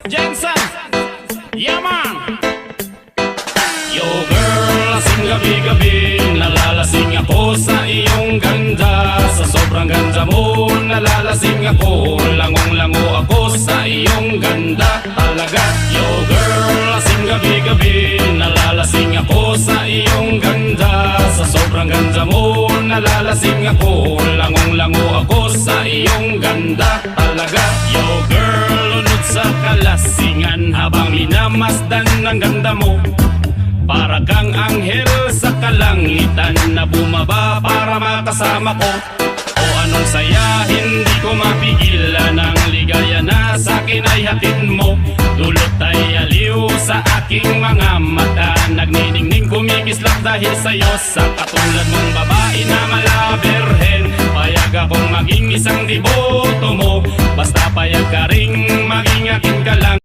Jensen, yeah man. Yo girl, lasing gabi-gabi, nalalasing ako sa iyong ganda. Sa sobrang ganda mo, nalalasing ako, langong-lango ako sa iyong ganda talaga. Yo girl, lasing gabi-gabi, nalalasing ako sa iyong ganda. Sa sobrang ganda mo, nalalasing ako, langong-lango ako sa iyong ganda talaga. Yo girl, lunod sa kalasingan habang minamasdan ng ganda mo. Para kang anghel sa kalangitan na bumaba para makasama ko. O anong saya, hindi ko mapigilan ang ligaya na sa'kin ay hatid mo. Dulot ay aliw sa aking mga mata, nagniningning kumikislap dahil sa'yo. Sa katulad mong babae na malaberhen, payag akong maging isang deboto mo. Basta payag ka ring maging akin ka lang.